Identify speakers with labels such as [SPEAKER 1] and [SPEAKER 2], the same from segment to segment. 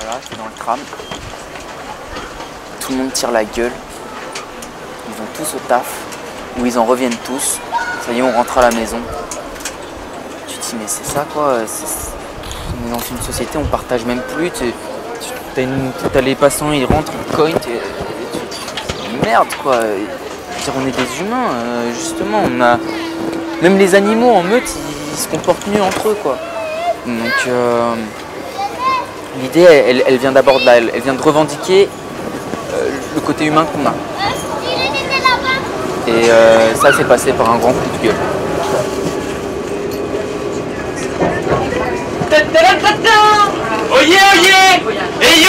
[SPEAKER 1] Voilà, t'es dans le tram. Tout le monde tire la gueule. Ils vont tous au taf. Ou ils en reviennent tous. Ça y est, on rentre à la maison. Tu te dis, mais c'est ça quoi. On est dans une société, on partage même plus. T'as les passants, ils rentrent, ils cognent. Merde quoi. On est des humains, justement. Même les animaux en meute, ils se comportent mieux entre eux quoi. Donc l'idée, elle vient d'abord de là. Elle vient de revendiquer le côté humain qu'on a. Et ça, c'est passé par un grand coup de gueule.
[SPEAKER 2] Oyez, oyez! Et yo!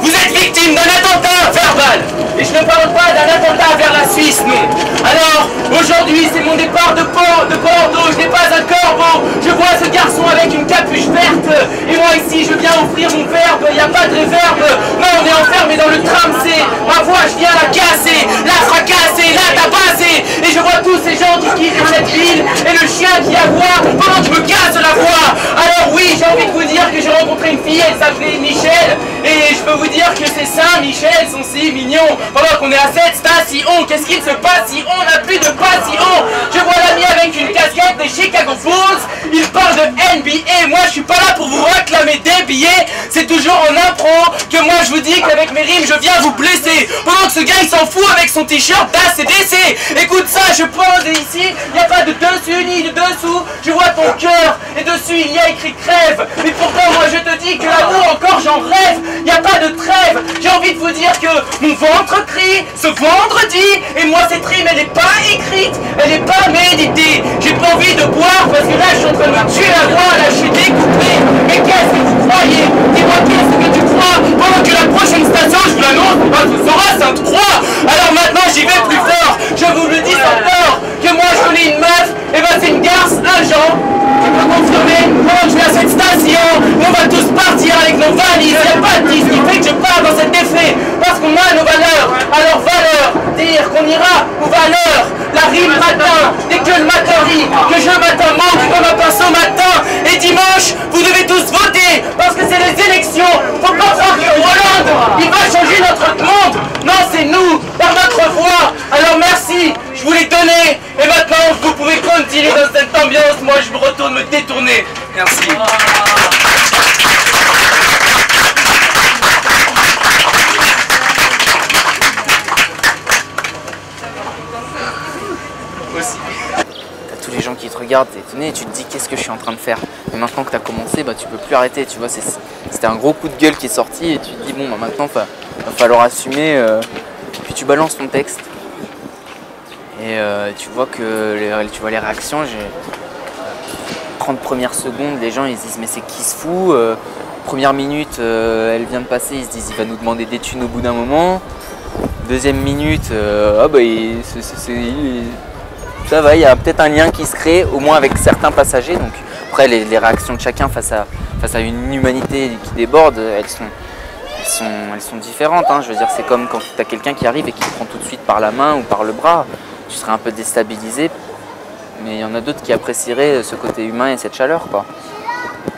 [SPEAKER 2] Vous êtes victime d'un attentat verbal! Et je ne parle pas d'un attentat vers la Suisse, non! Alors, aujourd'hui, c'est mon départ de Bordeaux, je n'ai pas un corbeau! Je vois ce garçon avec une capuche verte, et moi ici, je viens offrir mon verbe, il n'y a pas de réverbe! Non, on est enfermé dans le tram C! Ma voix, je viens la casser, la fracasser, la tabasser! Et je vois tous ces gens qui quittent cette ville, et le chien qui aboie pendant que je me casse la voix! Alors oui, j'ai envie de vous dire que j'ai rencontré une fille, elle s'appelait Michel, et je peux vous dire que ces seins, Michel, sont si mignons. Pendant qu'on est à cette station, qu'est-ce qu'il se passe si on n'a plus de passion? Je vois l'ami avec une casquette des Chicago Bulls, il parle de NBA, moi je suis pas là pour vous réclamer des billets, c'est toujours en impro que moi je vous dis qu'avec mes rimes je viens vous blesser. Pendant que ce gars il s'en fout avec son t-shirt d'ACDC. Écoute ça, je pose et ici, il n'y a pas de dessus ni de dessous, je vois ton cœur et dessus il y a écrit crève. Mais pourtant moi je te dis que l'amour encore j'en rêve, il n'y a pas de trêve. J'ai envie de vous dire que mon ventre crie ce vendredi, et moi cette rime elle n'est pas écrite, elle n'est pas méditée. J'ai pas envie de boire parce que là je suis en train de me tuer la voix, là je suis découpé. Mais qu'est-ce que vous croyez? Dis-moi qu'est-ce que tu crois? Pendant que la prochaine station, je vous l'annonce, ce sera Sainte-Croix. Alors maintenant j'y vais plus fort, je vous le dis sans peur, que moi je connais une meuf, et ben c'est une garce, un Jean. Tu peux confirmer, pendant que je vais à cette station, on va tous partir avec nos valises, il n'y a pas de 10 qui fait que je pars dans cet effet, parce qu'on a nos valeurs. Alors valeur, dire qu'on ira aux valeurs, la rime matin, dès que le matin rit, que je matin manque comme un pinceau matin, et dimanche, vous devez tous voter, parce que c'est les élections, faut pas croire que Hollande, il va changer notre monde, non c'est nous, par notre voix. Alors merci, je vous l'ai donné, et maintenant vous pouvez continuer dans cette ambiance, moi je me retourne me détourner. Merci.
[SPEAKER 1] T'as tous les gens qui te regardent, t'es étonné, et tu te dis qu'est-ce que je suis en train de faire. Mais maintenant que t'as commencé, bah tu peux plus arrêter, tu vois, c'était un gros coup de gueule qui est sorti, et tu te dis bon bah maintenant va falloir assumer, puis tu balances ton texte. Et tu vois les réactions, 30 premières secondes, les gens ils se disent mais c'est qui se fout, première minute elle vient de passer, ils se disent il va nous demander des thunes au bout d'un moment, deuxième minute, ah bah ça va, il y a peut-être un lien qui se crée, au moins avec certains passagers. Donc après les réactions de chacun face à une humanité qui déborde, elles sont différentes, hein. Je veux dire, c'est comme quand tu as quelqu'un qui arrive et qui te prend tout de suite par la main ou par le bras, tu serais un peu déstabilisé, mais il y en a d'autres qui apprécieraient ce côté humain et cette chaleur, quoi.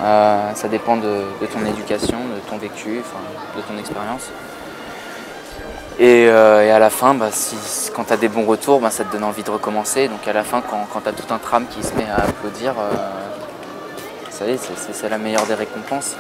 [SPEAKER 1] Ça dépend de ton éducation, de ton vécu, enfin, de ton expérience. Et à la fin, bah, quand tu as des bons retours, bah, ça te donne envie de recommencer. Donc à la fin, quand tu as tout un tram qui se met à applaudir, ça y est, c'est la meilleure des récompenses.